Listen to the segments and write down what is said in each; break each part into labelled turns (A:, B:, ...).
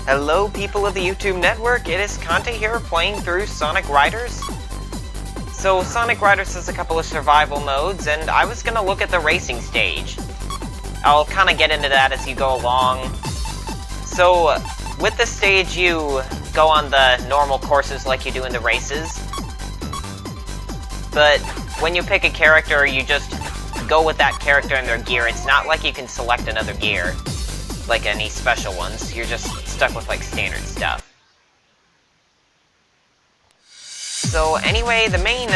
A: Hello people of the YouTube network, it is Conte here playing through Sonic Riders. So Sonic Riders has a couple of survival modes, and I was gonna look at the racing stage. I'll kinda get into that as you go along. So, with this stage you go on the normal courses like you do in the races. But when you pick a character, you just go with that character and their gear. It's not like you can select another gear, like any special ones. You're just stuck with like standard stuff. So anyway, the main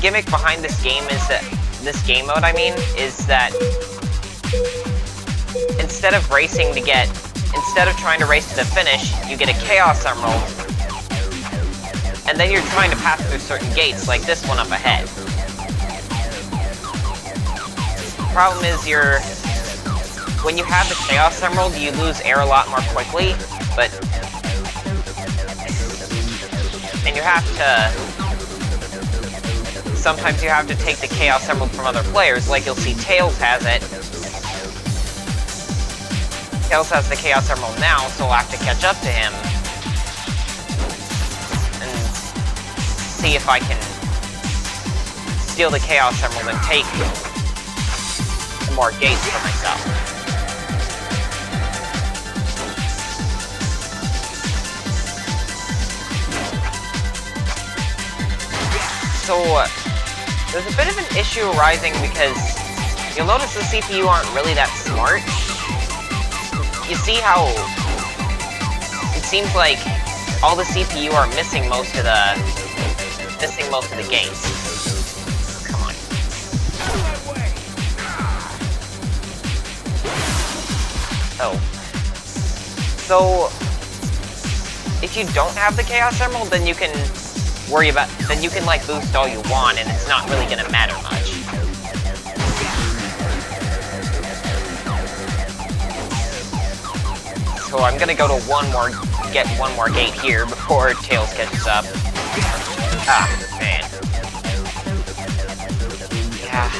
A: gimmick behind this game is that this game mode, is that instead of trying to race to the finish, you get a Chaos Emerald, and then you're trying to pass through certain gates, like this one up ahead. The problem is when you have the Chaos Emerald, you lose air a lot more quickly, and you have to, sometimes you have to take the Chaos Emerald from other players, like you'll see Tails has it. Tails has the Chaos Emerald now, so I'll have to catch up to him and see if I can steal the Chaos Emerald and take more gates for myself. So, there's a bit of an issue arising because you'll notice the CPU aren't really that smart. You see how it seems like all the CPU are missing most of the gates. Come on. Oh. So, if you don't have the Chaos Emerald, then you can like boost all you want, and it's not really gonna matter much. So I'm gonna go to get one more gate here before Tails catches up. Ah, man. Yeah.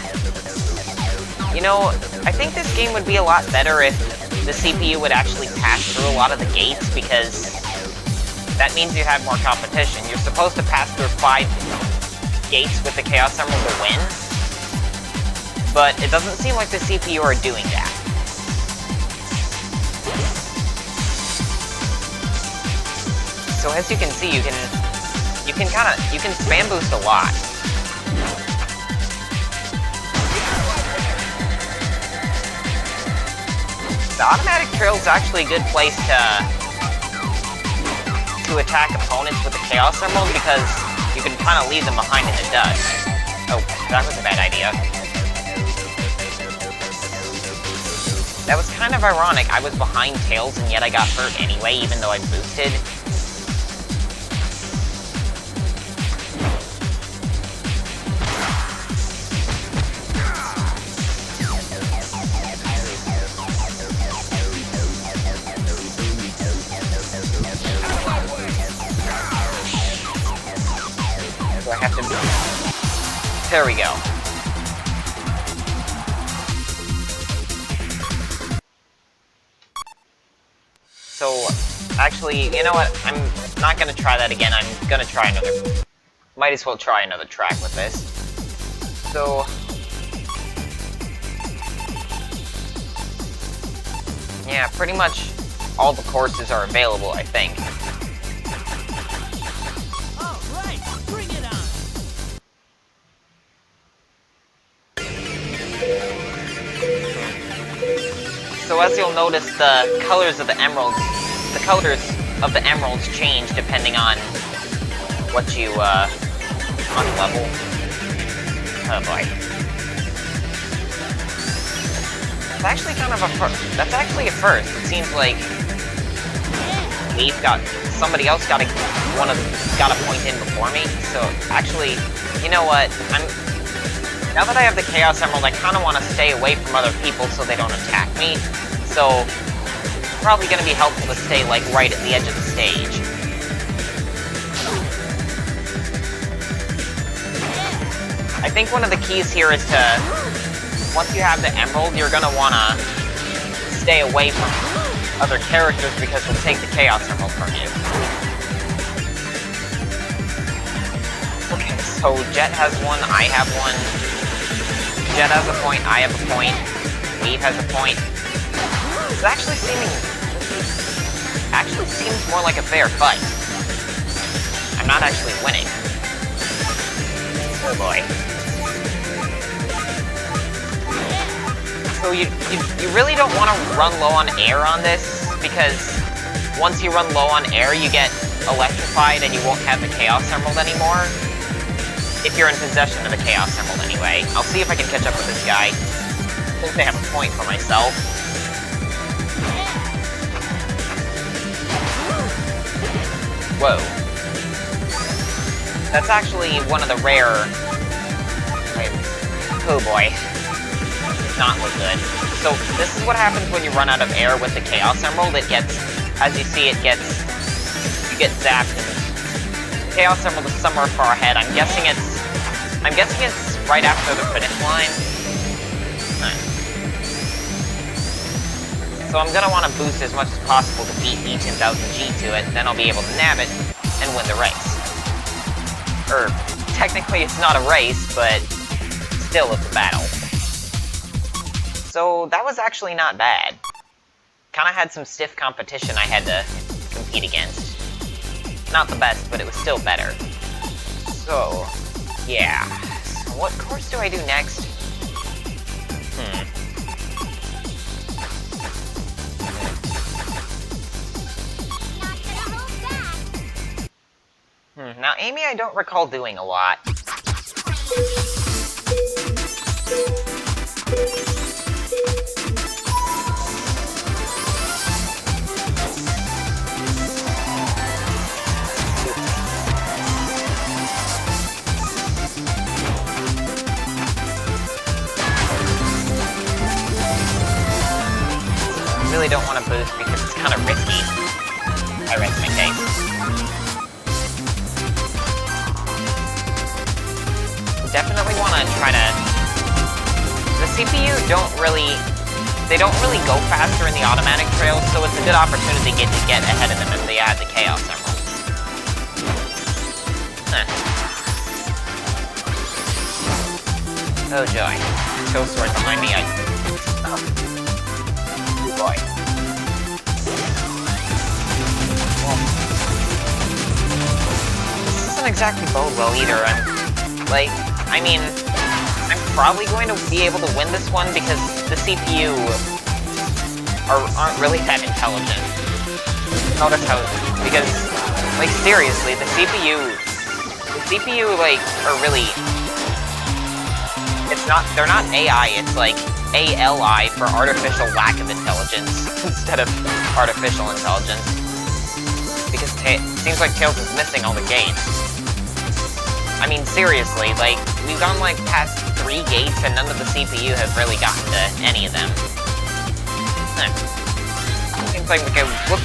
A: You know, I think this game would be a lot better if the CPU would actually pass through a lot of the gates, because that means you have more competition. You're supposed to pass through 5 gates with the Chaos Emerald to win, but it doesn't seem like the CPU are doing that. So as you can see, you can spam boost a lot. The automatic trail is actually a good place to attack opponents with the Chaos Emerald, because you can kind of leave them behind in the dust. Oh, that was a bad idea. That was kind of ironic. I was behind Tails and yet I got hurt anyway, even though I boosted. So I have to... There we go. So, actually, you know what? I'm not gonna try that again. I'm gonna try another... Might as well try another track with this. So... Yeah, pretty much all the courses are available, I think. So as you'll notice, the colors of the emeralds change depending on what you, on level. Oh boy. That's actually kind of that's actually a first. It seems like somebody else got a point in before me. So actually, you know what? Now that I have the Chaos Emerald, I kind of want to stay away from other people so they don't attack me. So, it's probably going to be helpful to stay, like, right at the edge of the stage. I think one of the keys here is to, once you have the Emerald, you're going to want to stay away from other characters because they'll take the Chaos Emerald from you. Okay, so Jet has one, I have one. Jet has a point, I have a point. Weave has a point. It's actually seems more like a fair fight. I'm not actually winning. Oh boy. So you really don't want to run low on air on this, because once you run low on air, you get electrified and you won't have the Chaos Emerald anymore. If you're in possession of the Chaos Emerald anyway. I'll see if I can catch up with this guy. I think they have a point for myself. Whoa. That's actually one of the rare... Oh boy. Not look good. So this is what happens when you run out of air with the Chaos Emerald. It gets, as you see, you get zapped. And the Chaos Emerald is somewhere far ahead. I'm guessing it's right after the finish line. So I'm gonna want to boost as much as possible to beat E10000G to it. Then I'll be able to nab it and win the race. Technically it's not a race, but still it's a battle. So that was actually not bad. Kinda had some stiff competition I had to compete against. Not the best, but it was still better. So, yeah. So what course do I do next? Now, Amy, I don't recall doing a lot. I really don't want to boost because it's kind of risky. I rest my case. Definitely want to try to... The CPU don't really go faster in the automatic trails, so it's a good opportunity to get ahead of them if they add the Chaos Emerald. Oh joy. Toe sword behind me, Oh boy. Well, this doesn't exactly bode well either. I'm probably going to be able to win this one because the CPU aren't really that intelligent. Notice how, because, seriously, the CPU, are really, they're not AI, it's ALI for artificial lack of intelligence instead of artificial intelligence. Because it seems like Tails is missing all the gates. I mean, seriously, we've gone, past 3 gates, and none of the CPU have really gotten to any of them. Seems like, whoops,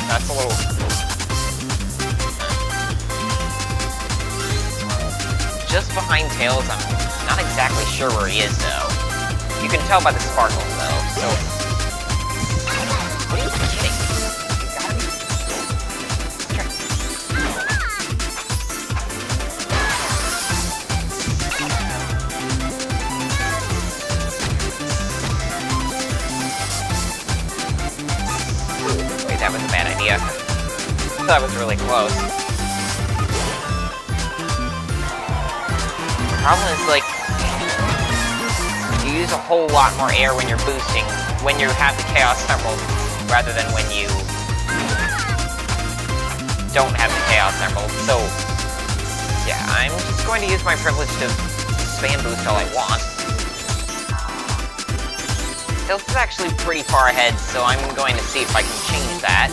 A: that's a little... Just behind Tails, I'm not exactly sure where he is, though. You can tell by the sparkles, though, so... What are you kidding? That was a bad idea. That was really close. The problem is, you use a whole lot more air when you're boosting, when you have the Chaos Emerald, rather than when you don't have the Chaos Emerald. So, yeah, I'm just going to use my privilege to spam boost all I want. Tails is actually pretty far ahead, so I'm going to see if I can change that.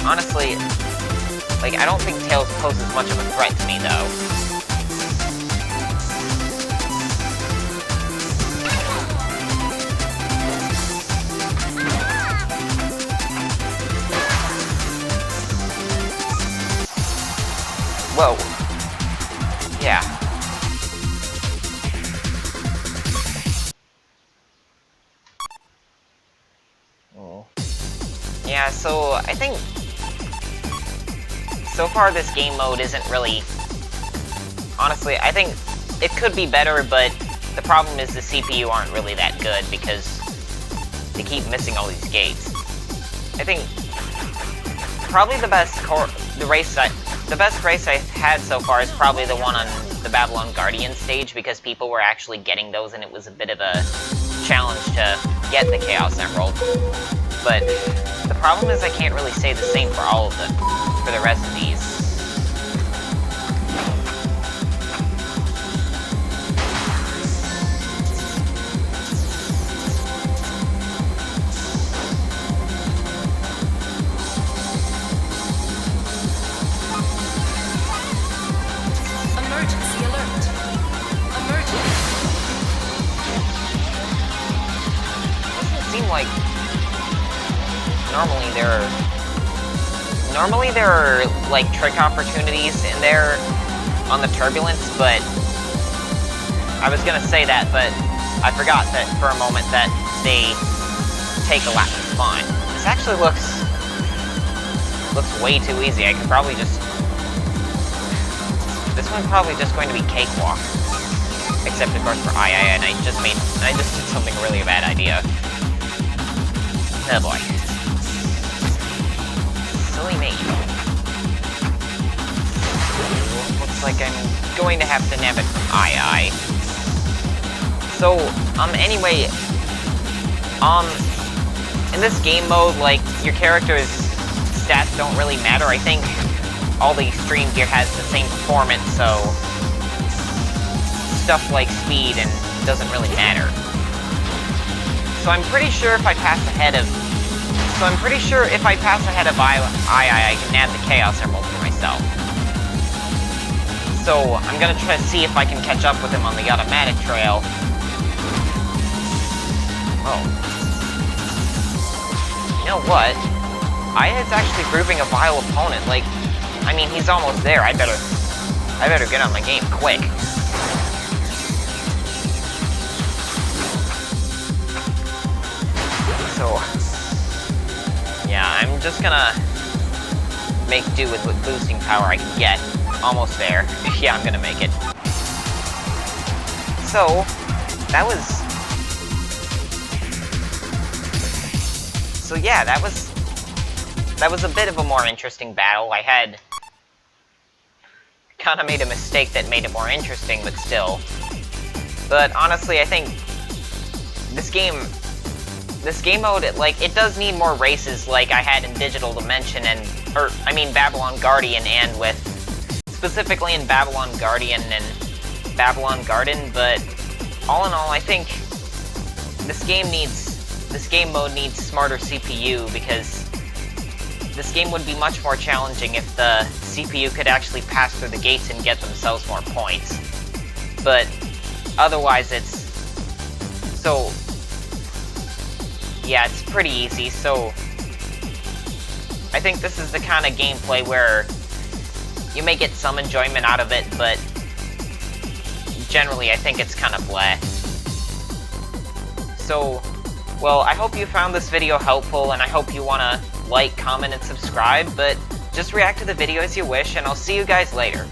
A: Honestly, I don't think Tails poses much of a threat to me, though. Whoa. Yeah. Oh. Yeah, so I think so far this game mode isn't really... Honestly, I think it could be better, but the problem is the CPU aren't really that good because they keep missing all these gates. I think probably the best race I've had so far is probably the one on the Babylon Guardian stage, because people were actually getting those and it was a bit of a challenge to get the Chaos Emerald. But the problem is I can't really say the same for all of them, for the rest of these.
B: Emergency alert. Emergency.
A: Doesn't seem like normally there are like trick opportunities in there on the turbulence, but I was gonna say that, but I forgot that for a moment that they take a lap to spawn. This actually looks way too easy. I could probably just... This one's probably just going to be cakewalk. Except of course for II, and I just did something really a bad idea. Oh boy. Silly me. Looks like I'm going to have to nab it from II. So, anyway, in this game mode, like, your character's stats don't really matter. I think all the extreme gear has the same performance, so stuff like speed and doesn't really matter. So I'm pretty sure if I pass ahead of II, I can nab the Chaos Emerald for myself. So I'm gonna try to see if I can catch up with him on the automatic trail. Oh. You know what? II's actually proving a viable opponent. Like, I mean, he's almost there. I better get on my game quick. So, yeah, I'm just gonna make do with what boosting power I can get. Almost there. Yeah, I'm gonna make it. So, that was a bit of a more interesting battle. I had kind of made a mistake that made it more interesting, but still. But honestly, I think this game mode, it does need more races like I had in Digital Dimension Babylon Guardian, and specifically in Babylon Guardian and Babylon Garden, but all in all, I think this game mode needs smarter CPU, because this game would be much more challenging if the CPU could actually pass through the gates and get themselves more points. But otherwise yeah, it's pretty easy, so I think this is the kind of gameplay where you may get some enjoyment out of it, but generally I think it's kind of bleh. So, well, I hope you found this video helpful, and I hope you want to like, comment, and subscribe, but just react to the video as you wish, and I'll see you guys later.